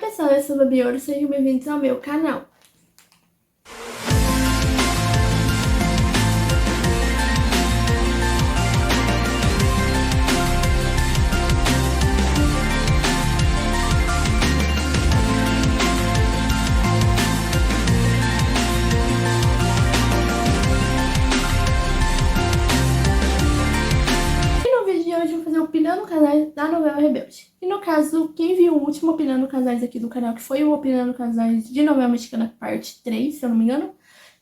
Oi pessoal, eu sou a Babi Ouro, sejam bem-vindos ao meu canal. E no vídeo de hoje eu vou fazer Opinando Casais da novela Rebelde. E no caso, quem viu o último Opinando Casais aqui do canal, que foi o Opinando Casais de novela mexicana parte 3, se eu não me engano,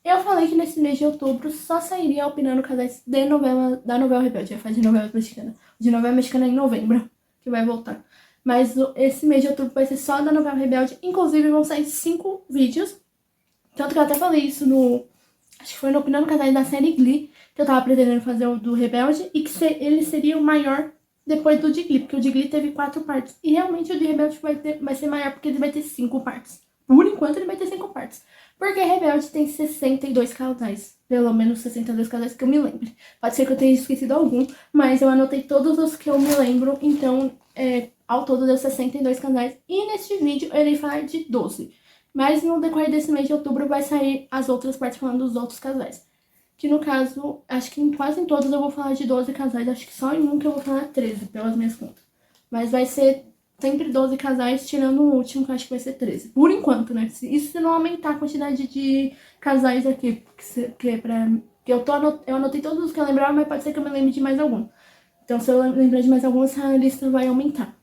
eu falei que nesse mês de outubro só sairia Opinando Casais de novela, da novela Rebelde. Eu ia fazer de novela mexicana. De novela mexicana em novembro, que vai voltar. Mas esse mês de outubro vai ser só da novela Rebelde. Inclusive vão sair 5 vídeos. Tanto que eu até falei isso no... acho que foi no Opinando Casais da série Glee, que eu tava pretendendo fazer o do Rebelde, e que ele seria o maior depois do de Glee, porque o de Glee teve 4 partes. E realmente o de Rebelde vai ser maior, porque ele vai ter 5 partes. Por enquanto ele vai ter 5 partes. Porque Rebelde tem 62 casais. Pelo menos 62 casais que eu me lembre. Pode ser que eu tenha esquecido algum, mas eu anotei todos os que eu me lembro. Então, ao todo deu 62 casais. E neste vídeo eu irei falar de 12. Mas no decorrer desse mês de outubro vai sair as outras partes falando dos outros casais. Que no caso, acho que quase em todos eu vou falar de 12 casais. Acho que só em um que eu vou falar 13, pelas minhas contas. Mas vai ser sempre 12 casais, tirando o último, que eu acho que vai ser 13. Por enquanto, né? Isso se não aumentar a quantidade de casais aqui. Que é pra... eu anotei todos os que eu lembrava, mas pode ser que eu me lembre de mais algum. Então, se eu lembrar de mais algum, essa lista vai aumentar.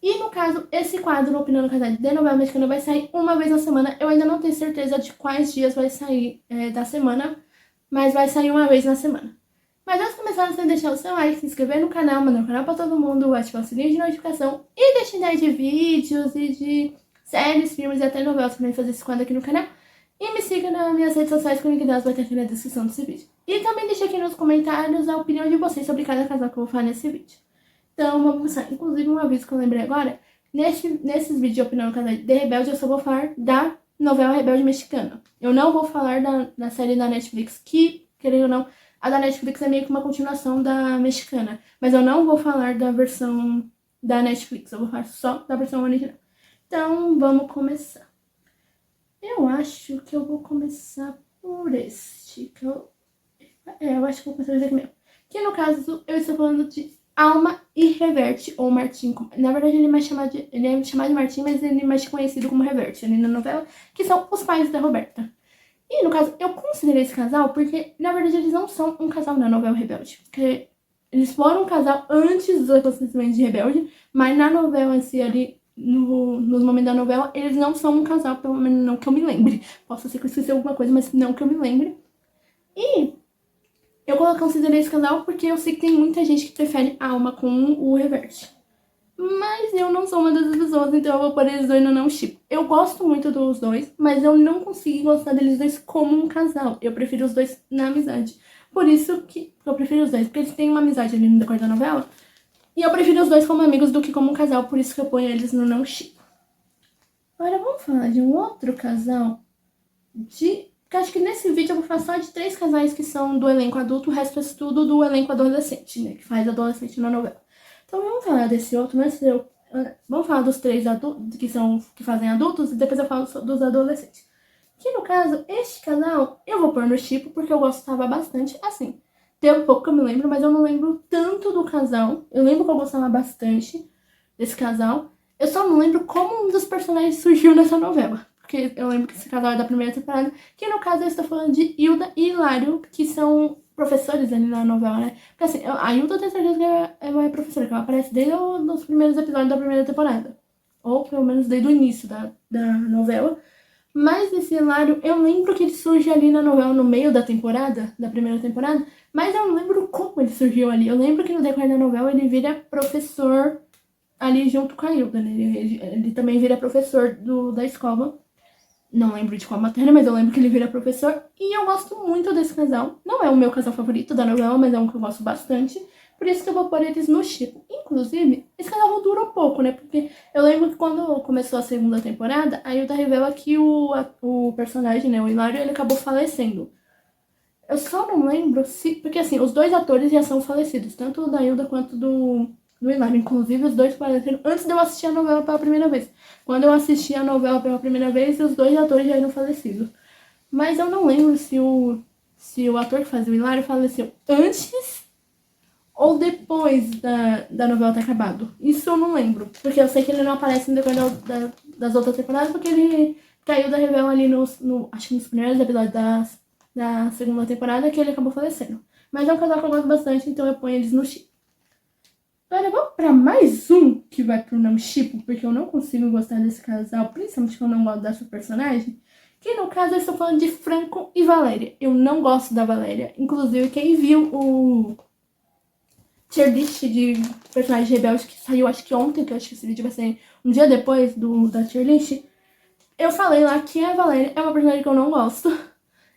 E, no caso, esse quadro, Opinando Casais de novela mexicana, vai sair uma vez na semana. Eu ainda não tenho certeza de quais dias vai sair da semana, mas vai sair uma vez na semana. Mas antes de começar, você deixar o seu like, se inscrever no canal, mandar o canal pra todo mundo, ativar o sininho de notificação e deixar ideia de vídeos e de séries, filmes e até novelas pra mim fazer esse quadro aqui no canal. E me siga nas minhas redes sociais, que o link delas vai ter aqui na descrição desse vídeo. E também deixa aqui nos comentários a opinião de vocês sobre cada casal que eu vou falar nesse vídeo. Então vamos começar. Inclusive, um aviso que eu lembrei agora, nesses vídeos de opinião no canal de Rebelde, eu só vou falar da novela Rebelde mexicana. Eu não vou falar da série da Netflix, que, querendo ou não, a da Netflix é meio que uma continuação da mexicana. Mas eu não vou falar da versão da Netflix, eu vou falar só da versão original. Então, vamos começar. Eu acho que eu vou começar por este. Eu acho que eu vou começar por esse aqui mesmo. Que no caso, eu estou falando de Alma e Reverte, ou Martim. Na verdade, ele é chamado de Martim, mas ele é mais conhecido como Reverte ali na novela, que são os pais da Roberta. E, no caso, eu considerei esse casal porque, na verdade, eles não são um casal na novela Rebelde. Porque eles foram um casal antes dos acontecimentos de Rebelde, mas na novela em si, ali, nos momentos da novela, eles não são um casal, pelo menos não que eu me lembre. Posso ser que eu esqueci alguma coisa, mas não que eu me lembre. E eu considerei esse casal porque eu sei que tem muita gente que prefere a Alma com o Reverte. Mas eu não sou uma dessas pessoas, então eu vou pôr eles dois no não chip. Eu gosto muito dos dois, mas eu não consigo gostar deles dois como um casal. Eu prefiro os dois na amizade. Por isso que eu prefiro os dois, porque eles têm uma amizade ali no decorrer da novela. E eu prefiro os dois como amigos do que como um casal, por isso que eu ponho eles no não chip. Agora vamos falar de um outro casal porque acho que nesse vídeo eu vou falar só de 3 casais que são do elenco adulto, o resto é tudo do elenco adolescente, né? Que faz adolescente na novela. Então vamos falar desse outro, mas vamos falar dos 3 adultos que fazem adultos e depois eu falo dos adolescentes. Que no caso, este casal eu vou pôr no chip porque eu gostava bastante, assim. Tem um pouco que eu me lembro, mas eu não lembro tanto do casal. Eu lembro que eu gostava bastante desse casal. Eu só não lembro como um dos personagens surgiu nessa novela. Porque eu lembro que esse casal é da primeira temporada. Que no caso eu estou falando de Hilda e Hilário, que são professores ali na novela, né? Porque assim, a Hilda eu tenho certeza que ela é professora, que ela aparece desde os primeiros episódios da primeira temporada. Ou pelo menos desde o início da novela. Mas esse Hilário, eu lembro que ele surge ali na novela no meio da temporada, da primeira temporada. Mas eu não lembro como ele surgiu ali. Eu lembro que no decorrer da novela ele vira professor ali junto com a Hilda, né? Ele também vira professor da escola. Não lembro de qual matéria, mas eu lembro que ele vira professor. E eu gosto muito desse casal. Não é o meu casal favorito da novela, mas é um que eu gosto bastante. Por isso que eu vou pôr eles no chip. Inclusive, esse casal durou pouco, né? Porque eu lembro que quando começou a segunda temporada, a Hilda revela que o personagem, né, o Hilário, ele acabou falecendo. Eu só não lembro se... Porque assim, os dois atores já são falecidos. Tanto o da Hilda quanto do Hilário. Inclusive, os dois faleceram antes de eu assistir a novela pela primeira vez. Quando eu assisti a novela pela primeira vez, os dois atores já eram falecidos. Mas eu não lembro se o ator que fazia o Hilário faleceu antes ou depois da novela ter acabado. Isso eu não lembro. Porque eu sei que ele não aparece no decorrer das outras temporadas, porque ele caiu da novela ali acho que nos primeiros episódios da segunda temporada, que ele acabou falecendo. Mas é um casal que eu gosto bastante, então eu ponho eles no chip. Agora vamos pra mais um que vai pro não chip, porque eu não consigo gostar desse casal, principalmente quando eu não gosto dessa personagem. Que no caso eu estou falando de Franco e Valéria. Eu não gosto da Valéria. Inclusive, quem viu o tier list de personagens rebeldes que saiu acho que ontem, que eu acho que esse vídeo vai ser um dia depois da tier list, eu falei lá que a Valéria é uma personagem que eu não gosto.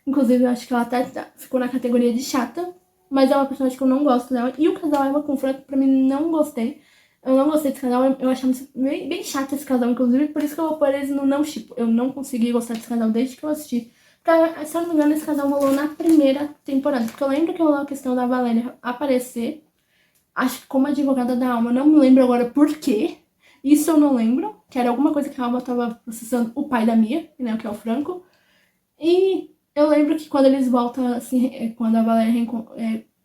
Inclusive, eu acho que ela até ficou na categoria de chata. Mas é uma personagem que eu não gosto dela. E o casal Eva com Franco, pra mim, não gostei. Eu não gostei desse casal. Eu achava bem chato esse casal, inclusive. Por isso que eu vou pôr eles no não shippo. Eu não consegui gostar desse casal desde que eu assisti. Porque, se eu não me engano, esse casal rolou na primeira temporada. Porque eu lembro que rolou a questão da Valéria aparecer. Acho que como advogada da Alma. Não me lembro agora por quê. Isso eu não lembro. Que era alguma coisa que a Alma tava processando o pai da Mia, né, que é o Franco. E eu lembro que quando eles voltam, assim, quando a Valéria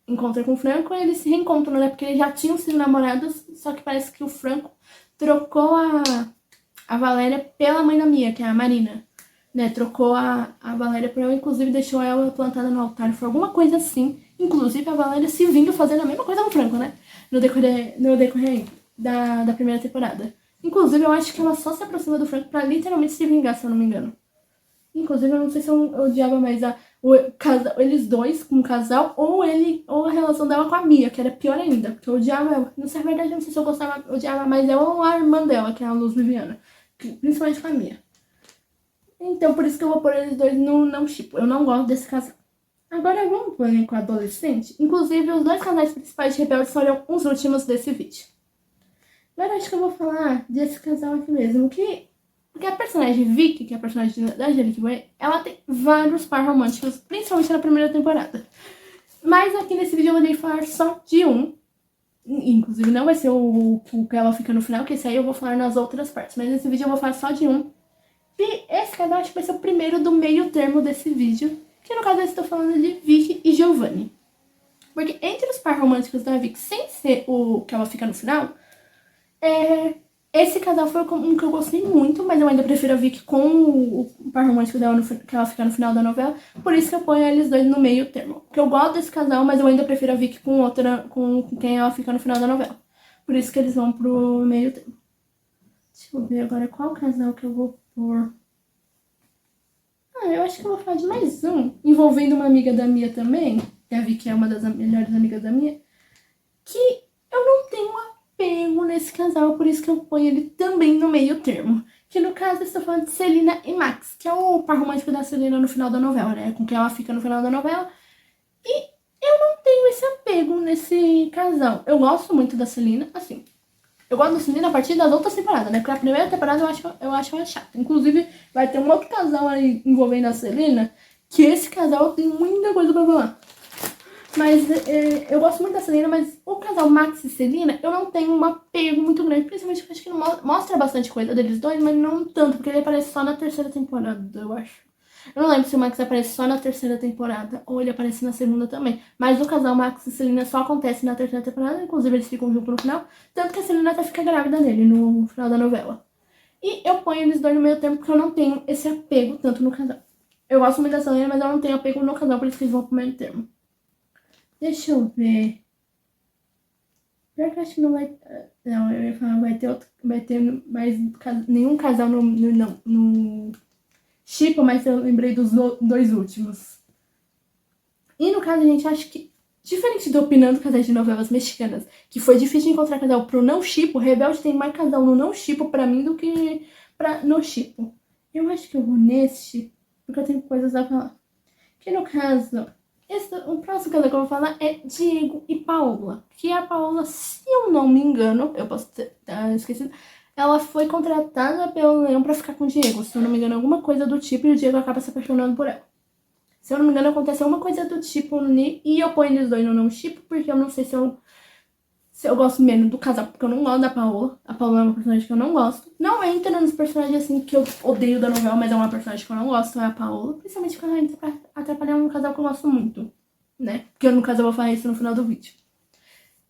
encontra com o Franco, eles se reencontram, né? Porque eles já tinham sido namorados, só que parece que o Franco trocou a Valéria pela mãe da Mia, que é a Marina, né? Trocou a Valéria por ela, inclusive deixou ela plantada no altar. Foi alguma coisa assim. Inclusive a Valéria se vindo fazendo a mesma coisa com o Franco, né? No decorrer da primeira temporada. Inclusive, eu acho que ela só se aproxima do Franco pra literalmente se vingar, se eu não me engano. Inclusive, eu não sei se eu odiava mais eles dois como casal ou a relação dela com a Mia, que era pior ainda, porque eu odiava ela. Não sei, na verdade, eu não sei se eu odiava mais ela ou a irmã dela, que é a Luz Viviana, principalmente com a Mia. Então, por isso que eu vou pôr eles dois no não shippo. Eu não gosto desse casal. Agora vamos pro elenco adolescente. Inclusive, os dois canais principais de Rebelde serão os últimos desse vídeo. Agora acho que eu vou falar desse casal aqui mesmo, porque a personagem Vicky, que é a personagem da Angelique Way, ela tem vários par românticos, principalmente na primeira temporada. Mas aqui nesse vídeo eu irei falar só de um. Inclusive não vai ser o que ela fica no final, que esse aí eu vou falar nas outras partes. Mas nesse vídeo eu vou falar só de um. E esse casal acho que vai ser o primeiro do meio termo desse vídeo. Que no caso eu estou falando de Vicky e Giovanni. Porque entre os par românticos da Vicky, sem ser o que ela fica no final, esse casal foi um que eu gostei muito, mas eu ainda prefiro a Vicky com o par romântico dela, que ela fica no final da novela. Por isso que eu ponho eles dois no meio termo. Porque eu gosto desse casal, mas eu ainda prefiro a Vicky com quem ela fica no final da novela. Por isso que eles vão pro meio termo. Deixa eu ver agora qual casal que eu vou pôr. Eu acho que eu vou falar de mais um, envolvendo uma amiga da Mia também, que a Vicky é uma das melhores amigas da Mia, que eu não tenho apego nesse casal, por isso que eu ponho ele também no meio termo. Que no caso eu estou falando de Celina e Max, que é o par romântico da Celina no final da novela, né? Com quem ela fica no final da novela. E eu não tenho esse apego nesse casal. Eu gosto muito da Celina, assim. Eu gosto da Celina a partir das outras temporadas, né? Porque a primeira temporada eu acho ela chata. Inclusive, vai ter um outro casal aí envolvendo a Celina, que esse casal tem muita coisa pra falar. Mas eu gosto muito da Celina, mas o casal Max e Celina, eu não tenho um apego muito grande. Principalmente porque acho que não mostra bastante coisa deles dois, mas não tanto, porque ele aparece só na terceira temporada, eu acho. Eu não lembro se o Max aparece só na terceira temporada ou ele aparece na segunda também. Mas o casal Max e Celina só acontece na terceira temporada, inclusive eles ficam juntos no final. Tanto que a Celina até fica grávida dele no final da novela. E eu ponho eles dois no meio tempo porque eu não tenho esse apego tanto no casal. Eu gosto muito da Celina, mas eu não tenho apego no casal, por isso que eles vão pro meio termo. Deixa eu ver. Pior que eu acho que não vai. Não, eu ia falar, vai ter mais nenhum casal no shippo, mas eu lembrei dos dois últimos. E no caso, gente, acho que, diferente do Opinando Casais de Novelas Mexicanas, que foi difícil encontrar casal pro não shippo, Rebelde tem mais casal no não shippo pra mim do que no shippo. Eu acho que eu vou nesse, porque eu tenho coisas a falar. Que no caso, o próximo casal que eu vou falar é Diego e Paola. Que a Paola, se eu não me engano, eu posso ter esquecido, ela foi contratada pelo Leão pra ficar com o Diego. Se eu não me engano, alguma coisa do tipo, e o Diego acaba se apaixonando por ela. Se eu não me engano, acontece alguma coisa do tipo e eu ponho eles dois no não shippo, porque eu não sei eu gosto menos do casal, porque eu não gosto da Paola. A Paola é uma personagem que eu não gosto. Não entra nos personagens assim que eu odeio da novela, mas é uma personagem que eu não gosto, é a Paola. Principalmente quando ela entra pra atrapalhar um casal que eu gosto muito, né? Porque no caso eu vou falar isso no final do vídeo.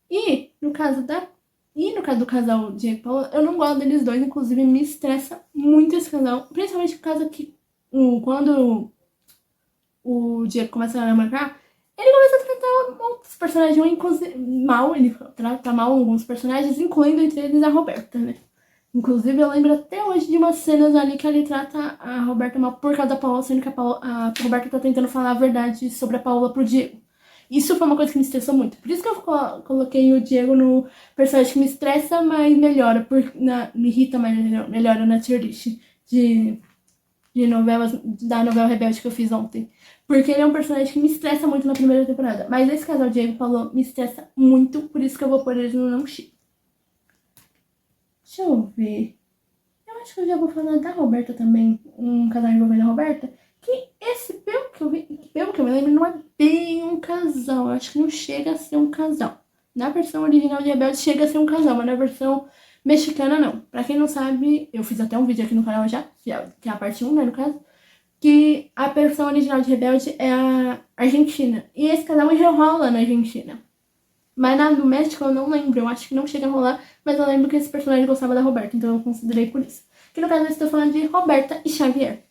E no caso do casal Diego e Paola, eu não gosto deles dois, inclusive me estressa muito esse casal. Principalmente por causa que quando o Diego começa a namorar, ele começa a tratar outros personagens mal, ele trata mal alguns personagens, incluindo entre eles a Roberta, né? Inclusive, eu lembro até hoje de umas cenas ali que ele trata a Roberta mal por causa da Paola, sendo que a Roberta tá tentando falar a verdade sobre a Paola pro Diego. Isso foi uma coisa que me estressou muito. Por isso que eu coloquei o Diego no personagem que me estressa, mas melhora, me irrita, mas melhora na tier list de novelas, da novela Rebelde que eu fiz ontem. Porque ele é um personagem que me estressa muito na primeira temporada. Mas esse casal Diego falou me estressa muito, por isso que eu vou pôr eles no não chip. Deixa eu ver. Eu acho que eu já vou falar da Roberta também. Um casal envolvendo a Roberta. Que esse, pelo que eu me lembro, não é bem um casal. Eu acho que não chega a ser um casal. Na versão original de Rebelde chega a ser um casal, mas na versão mexicana não. Pra quem não sabe, eu fiz até um vídeo aqui no canal já, que é a parte 1, né, no caso. Que a versão original de Rebelde é a Argentina. E esse casal enrola na Argentina. Mas na do México eu não lembro, eu acho que não chega a rolar, mas eu lembro que esse personagem gostava da Roberta, então eu considerei por isso. Que no caso eu estou falando de Roberta e Xavier.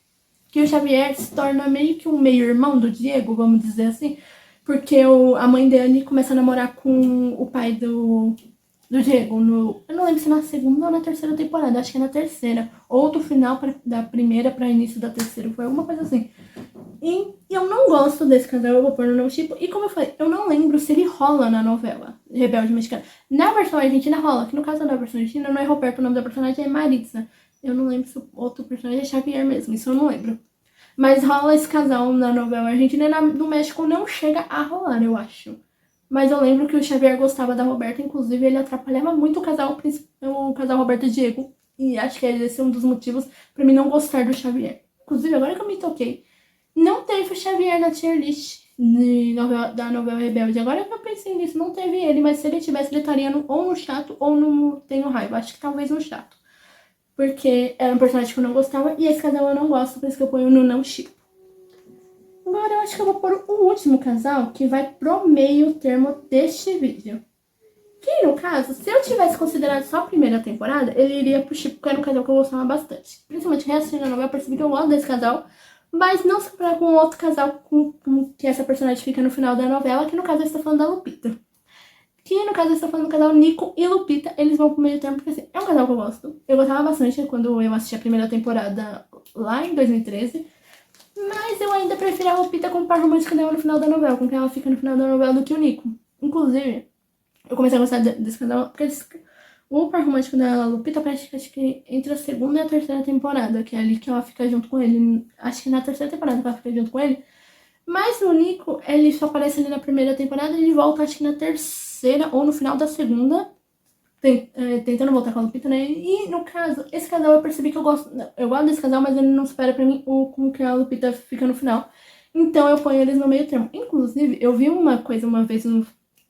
Que o Xavier se torna meio que um meio-irmão do Diego, vamos dizer assim, porque a mãe dele começa a namorar com o pai do Diego. Eu não lembro se na segunda ou na terceira temporada, acho que é na terceira. Ou do final da primeira para início da terceira, foi alguma coisa assim. E eu não gosto desse casal, eu vou pôr no não tipo. E como eu falei, eu não lembro se ele rola na novela Rebelde Mexicana. Na versão argentina rola, que no caso da versão argentina não é Roberto, o nome da personagem é Maritza. Eu não lembro se o outro personagem é Xavier mesmo, isso eu não lembro. Mas rola esse casal na novela argentina e no México não chega a rolar, eu acho. Mas eu lembro que o Xavier gostava da Roberta, inclusive ele atrapalhava muito o casal Roberto e Diego. E acho que esse é um dos motivos pra mim não gostar do Xavier. Inclusive, agora que eu me toquei, não teve o Xavier na tier list da novela Rebelde. Agora que eu pensei nisso, não teve ele, mas se ele tivesse, ele estaria ou no chato ou no Tenho Raiva. Acho que talvez no chato. Porque era um personagem que eu não gostava e esse casal eu não gosto, por isso que eu ponho no não chip. Agora eu acho que eu vou pôr o último casal, que vai pro meio termo deste vídeo. Que, no caso, se eu tivesse considerado só a primeira temporada, ele iria pro chip, porque era um casal que eu gostava bastante. Principalmente reassistindo a novela, eu percebi que eu gosto desse casal, mas não se comparar com outro casal que essa personagem fica no final da novela, que no caso eu estou falando da Lupita. Que no caso eu estou falando do casal Nico e Lupita, eles vão pro meio termo, porque assim, é um casal que eu gosto. Eu gostava bastante quando eu assisti a primeira temporada lá em 2013. Mas eu ainda prefiro a Lupita com o par romântico dela no final da novela, com quem ela fica no final da novela do que o Nico. Inclusive, eu comecei a gostar desse casal porque o par romântico da Lupita parece acho que entre a segunda e a terceira temporada, que é ali que ela fica junto com ele. Acho que na terceira temporada que ela fica junto com ele. Mas o Nico, ele só aparece ali na primeira temporada e ele volta acho que na terceira ou no final da segunda, tentando voltar com a Lupita, né? E no caso, esse casal eu percebi que eu gosto desse casal, mas ele não supera pra mim como que a Lupita fica no final. Então eu ponho eles no meio termo. Inclusive, eu vi uma coisa uma vez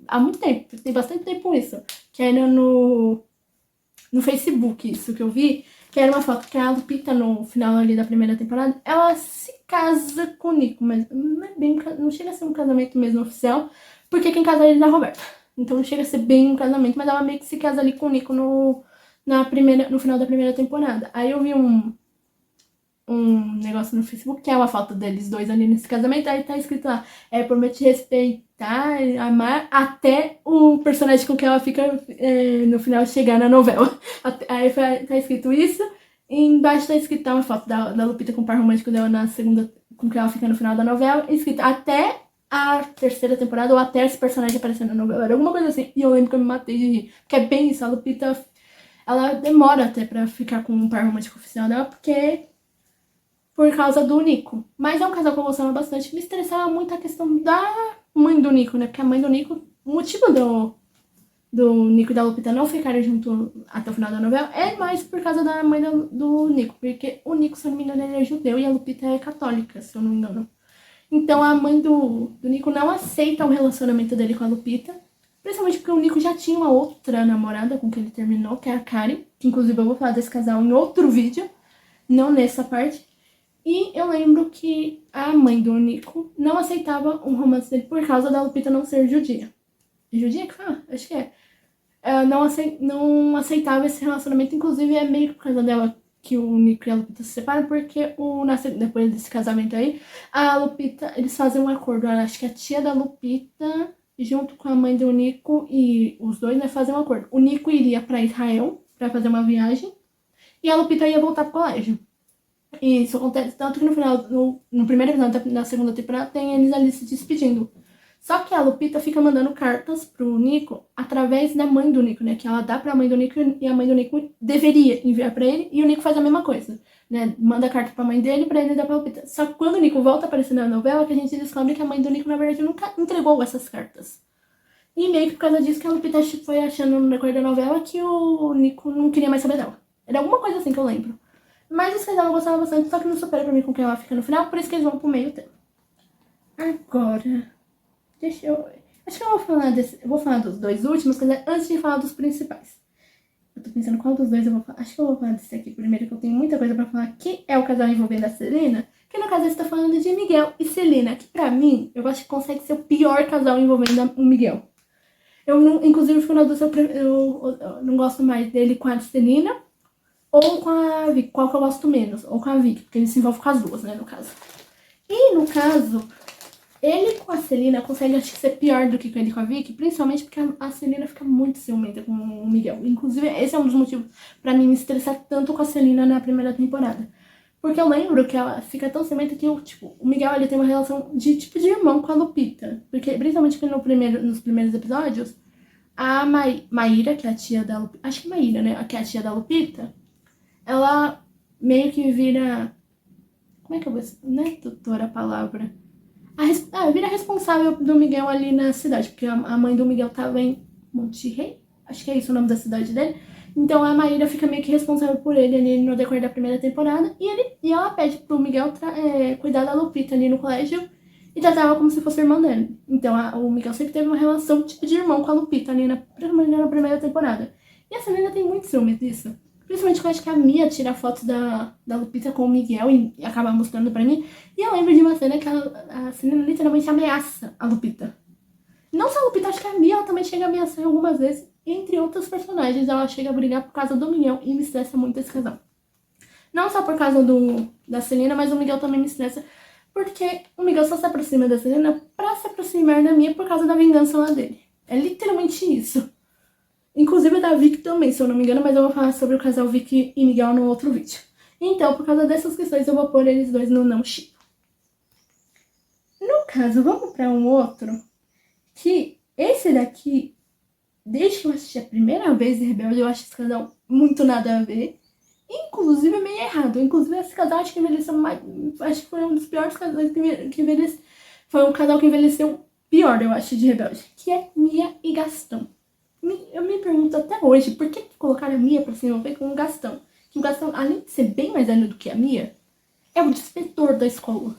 há muito tempo, tem bastante tempo isso, que era no Facebook, isso que eu vi, que era uma foto que a Lupita, no final ali da primeira temporada, ela se casa com o Nico, mas não chega a ser um casamento mesmo oficial, porque quem casa ele é a Roberta. Então não chega a ser bem um casamento, mas ela meio que se casa ali com o Nico no final da primeira temporada. Aí eu vi um negócio no Facebook, que é uma foto deles dois ali nesse casamento, aí tá escrito lá, promete respeitar, amar, até o personagem com quem ela fica no final chegar na novela. Aí tá escrito isso, e embaixo tá escrito uma foto da Lupita com o par romântico dela na segunda, com quem ela fica no final da novela, escrito até a terceira temporada, ou até esse personagem aparecendo na novela, era alguma coisa assim, e eu lembro que eu me matei de rir, porque é bem isso, a Lupita, ela demora até pra ficar com o par romântico oficial dela, porque por causa do Nico. Mas é um casal que eu gostava bastante. Me estressava muito a questão da mãe do Nico, né? Porque a mãe do Nico, o motivo do Nico e da Lupita não ficarem junto até o final da novela é mais por causa da mãe do Nico. Porque o Nico, se eu não me engano, ele é judeu e a Lupita é católica, se eu não me engano. Então a mãe do Nico não aceita o relacionamento dele com a Lupita. Principalmente porque o Nico já tinha uma outra namorada com quem ele terminou, que é a Karen. Que inclusive eu vou falar desse casal em outro vídeo, não nessa parte. E eu lembro que a mãe do Nico não aceitava um romance dele por causa da Lupita não ser judia. Judia que fala? Acho que é. Ela não aceitava esse relacionamento, inclusive é meio que por causa dela que o Nico e a Lupita se separam, porque depois desse casamento aí, a Lupita, eles fazem um acordo, acho que a tia da Lupita, junto com a mãe do Nico, e os dois, né, fazem um acordo. O Nico iria pra Israel pra fazer uma viagem, e a Lupita ia voltar pro colégio. E isso acontece tanto que no final, no primeiro episódio da segunda temporada, tem eles ali se despedindo. Só que a Lupita fica mandando cartas pro Nico através da mãe do Nico, né? Que ela dá pra mãe do Nico e a mãe do Nico deveria enviar pra ele. E o Nico faz a mesma coisa, né? Manda carta pra mãe dele pra ele dar pra Lupita. Só que quando o Nico volta a aparecer na novela, que a gente descobre que a mãe do Nico, na verdade, nunca entregou essas cartas. E meio que por causa disso que a Lupita foi achando no decorrer da novela que o Nico não queria mais saber dela. Era alguma coisa assim que eu lembro. Mas esse casal eu gostava bastante, só que não supera pra mim com quem ela fica no final, por isso que eles vão pro meio tempo. Agora... Deixa eu... Acho que eu vou falar dos dois últimos, antes de falar dos principais. Eu tô pensando qual dos dois eu vou falar. Acho que eu vou falar desse aqui primeiro, que eu tenho muita coisa pra falar, que é o casal envolvendo a Selena. Que no caso eu estou falando de Miguel e Selena, que pra mim, eu acho que consegue ser o pior casal envolvendo o Miguel. Eu não, inclusive, fico na dúvida se eu não gosto mais dele com a Selena ou com a Vicky. Qual que eu gosto menos? Ou com a Vicky, porque ele se envolve com as duas, né, no caso. E no caso... Ele com a Selena consegue, acho que, ser pior do que com ele com a Vicky, principalmente porque a Selena fica muito ciumenta com o Miguel. Inclusive, esse é um dos motivos pra mim me estressar tanto com a Selena na primeira temporada. Porque eu lembro que ela fica tão ciumenta que, tipo, o Miguel, ele tem uma relação de, tipo, de irmão com a Lupita. Porque, principalmente que nos primeiros episódios, a Maíra, que é a tia da Lupita, acho que Maíra, né, que é a tia da Lupita, ela meio que vira... Como é que eu vou... Não é tutora a palavra... vira responsável do Miguel ali na cidade, porque a mãe do Miguel tava em Monte Rei, acho que é isso o nome da cidade dele. Então a Maíra fica meio que responsável por ele ali no decorrer da primeira temporada, e ela pede pro Miguel cuidar da Lupita ali no colégio e tratar ela como se fosse irmã dele. Então o Miguel sempre teve uma relação tipo de irmão com a Lupita ali na primeira temporada. E a Selena tem muito ciúme disso. Principalmente que eu acho que a Mia tira fotos da Lupita com o Miguel e acaba mostrando pra mim. E eu lembro de uma cena que a Selena literalmente ameaça a Lupita. Não só a Lupita, acho que a Mia ela também chega a ameaçar algumas vezes. Entre outros personagens, ela chega a brigar por causa do Miguel e me estressa muito esse casal. Não só por causa da Selena, mas o Miguel também me estressa. Porque o Miguel só se aproxima da Selena pra se aproximar da Mia por causa da vingança lá dele. É literalmente isso. Inclusive da Vicky também, se eu não me engano, mas eu vou falar sobre o casal Vicky e Miguel no outro vídeo. Então, por causa dessas questões, eu vou pôr eles dois no não chip. No caso, vamos pra um outro, que esse daqui, desde que eu assisti a primeira vez de Rebelde, eu acho esse casal muito nada a ver. Inclusive, meio errado. Inclusive, esse casal acho que envelheceu mais... Acho que foi um dos piores casais que envelheceu. Foi um casal que envelheceu pior, eu acho, de Rebelde. Que é Mia e Gastão. Eu me pergunto até hoje, por que colocaram a Mia pra se envolver com o Gastão? Que o Gastão, além de ser bem mais velho do que a Mia, é o inspetor da escola.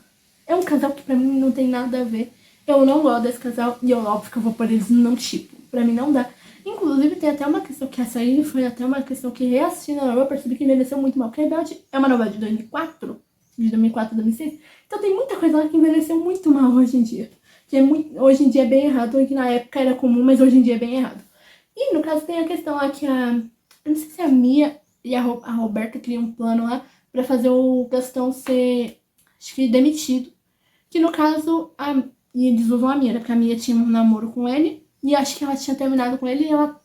É um casal que pra mim não tem nada a ver. Eu não gosto desse casal e eu, óbvio que eu vou por eles não tipo. Pra mim não dá. Inclusive, tem até uma questão que essa aí foi até uma questão que reassistindo a novela, eu percebi que envelheceu muito mal. Porque Rebelde é uma novela de 2004, de 2004 a 2006. Então tem muita coisa lá que envelheceu muito mal hoje em dia. Que hoje em dia é bem errado, que na época era comum, mas hoje em dia é bem errado. E no caso tem a questão lá que eu não sei se a Mia e a Roberta criam um plano lá pra fazer o Gastão ser, acho que, demitido. Que no caso, e eles usam a Mia, né? Porque a Mia tinha um namoro com ele. E acho que ela tinha terminado com ele e ela...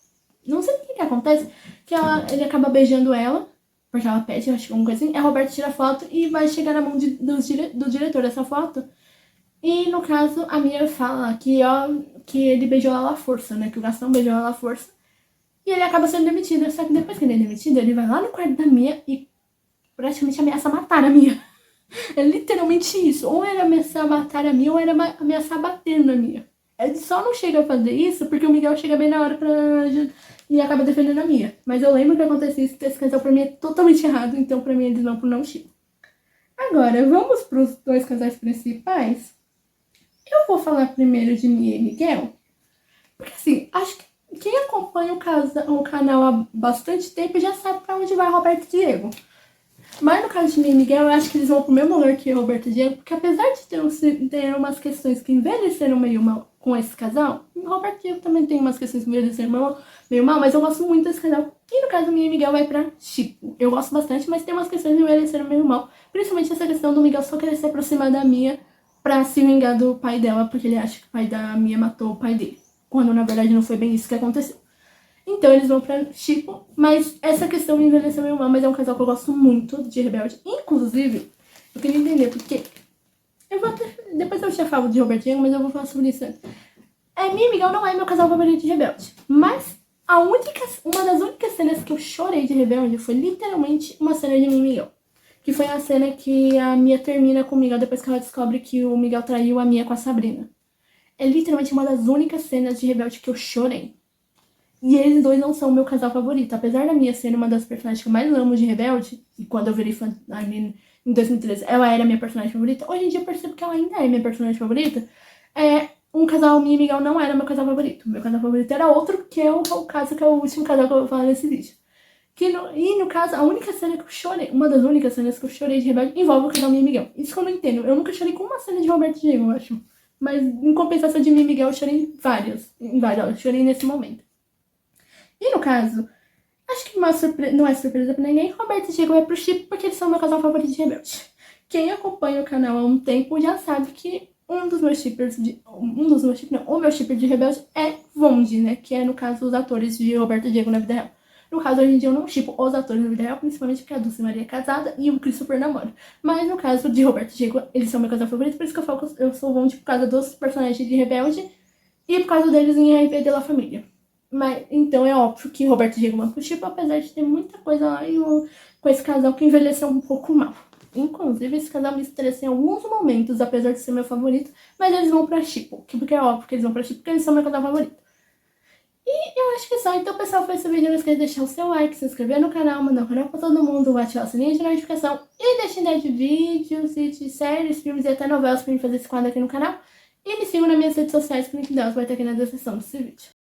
Não sei o que acontece, que ele acaba beijando ela. Porque ela pede, acho que alguma coisa assim. A Roberta tira a foto e vai chegar na mão do diretor essa foto. E no caso, a Mia fala que ele beijou ela à força, né? Que o Gastão beijou ela à força. E ele acaba sendo demitido. Só que depois que ele é demitido, ele vai lá no quarto da Mia e praticamente ameaça matar a Mia. É literalmente isso. Ou era ameaçar matar a Mia, ou era ameaçar bater na Mia. Ele só não chega a fazer isso porque o Miguel chega bem na hora e acaba defendendo a Mia. Mas eu lembro que aconteceu isso, que esse casal pra mim é totalmente errado. Então pra mim eles vão pro não chip. Agora, vamos pros dois casais principais? Eu vou falar primeiro de Mia e Miguel, Porque assim, acho que quem acompanha o canal há bastante tempo já sabe pra onde vai Roberto e Diego. Mas no caso de Mia e Miguel, eu acho que eles vão pro mesmo lugar que Roberto e Diego, porque apesar de ter umas questões que envelheceram meio mal com esse casal, Roberto e Diego também tem umas questões que envelheceram meio mal, mas eu gosto muito desse casal. E no caso, Mia e Miguel vai pra Chico. Eu gosto bastante, mas tem umas questões que envelheceram meio mal. Principalmente essa questão do Miguel só querer se aproximar da Mia pra se vingar do pai dela, porque ele acha que o pai da Mia matou o pai dele. Quando na verdade não foi bem isso que aconteceu. Então eles vão pra Chico, mas essa questão me envelheceu meio mal, mas é um casal que eu gosto muito de Rebelde. Inclusive, eu queria entender porque. Depois eu já falo de Roberto Diego, mas eu vou falar sobre isso antes. Mia e Miguel não é meu casal favorito de Rebelde. Mas uma das únicas cenas que eu chorei de Rebelde foi literalmente uma cena de Mia e Miguel. Que foi a cena que a Mia termina com o Miguel depois que ela descobre que o Miguel traiu a Mia com a Sabrina. É literalmente uma das únicas cenas de Rebelde que eu chorei. E eles dois não são o meu casal favorito. Apesar da Mia ser uma das personagens que eu mais amo de Rebelde, e quando eu virei fã em 2013, ela era minha personagem favorita, hoje em dia eu percebo que ela ainda é minha personagem favorita. Um casal Mia e Miguel não era meu casal favorito. Meu casal favorito era outro, que é o caso que é o último casal que eu vou falar nesse vídeo. E no caso, a única cena que eu chorei, uma das únicas cenas que eu chorei de Rebelde envolve o casal Mia e Miguel. Isso que eu não entendo. Eu nunca chorei com uma cena de Roberto e Diego, eu acho. Mas em compensação de Mia e Miguel, eu chorei em várias. Eu chorei nesse momento. E no caso, acho que não é surpresa pra ninguém, Roberto e Diego vai pro chip porque eles são meu casal favorito de Rebelde. Quem acompanha o canal há um tempo já sabe que o meu shipper de Rebelde é Vondi, né? Que é, no caso, os atores de Roberto e Diego na vida real. No caso, hoje em dia eu não shippo os atores na vida real, principalmente porque a Dulce Maria é casada e o Christopher namora. Mas no caso de Roberto e Diego, eles são meu casal favorito, por isso que eu falo que eu sou Vondi por causa dos personagens de Rebelde e por causa deles em RP de la Família. Mas, então é óbvio que Roberto e Diego vão pro Chico, apesar de ter muita coisa lá com esse casal que envelheceu um pouco mal. Inclusive, esse casal me estressa em alguns momentos, apesar de ser meu favorito, mas eles vão pra Chico, porque é óbvio que eles vão pra Chico, porque eles são meu casal favorito. E eu acho que é só. Então, pessoal, foi esse vídeo. Não esqueça de deixar o seu like, se inscrever no canal, mandar o canal pra todo mundo, ativar o sininho de notificação e deixar ideia de vídeos e de séries, filmes e até novelas pra mim fazer esse quadro aqui no canal. E me sigam nas minhas redes sociais, que o link delas vai estar aqui na descrição desse vídeo.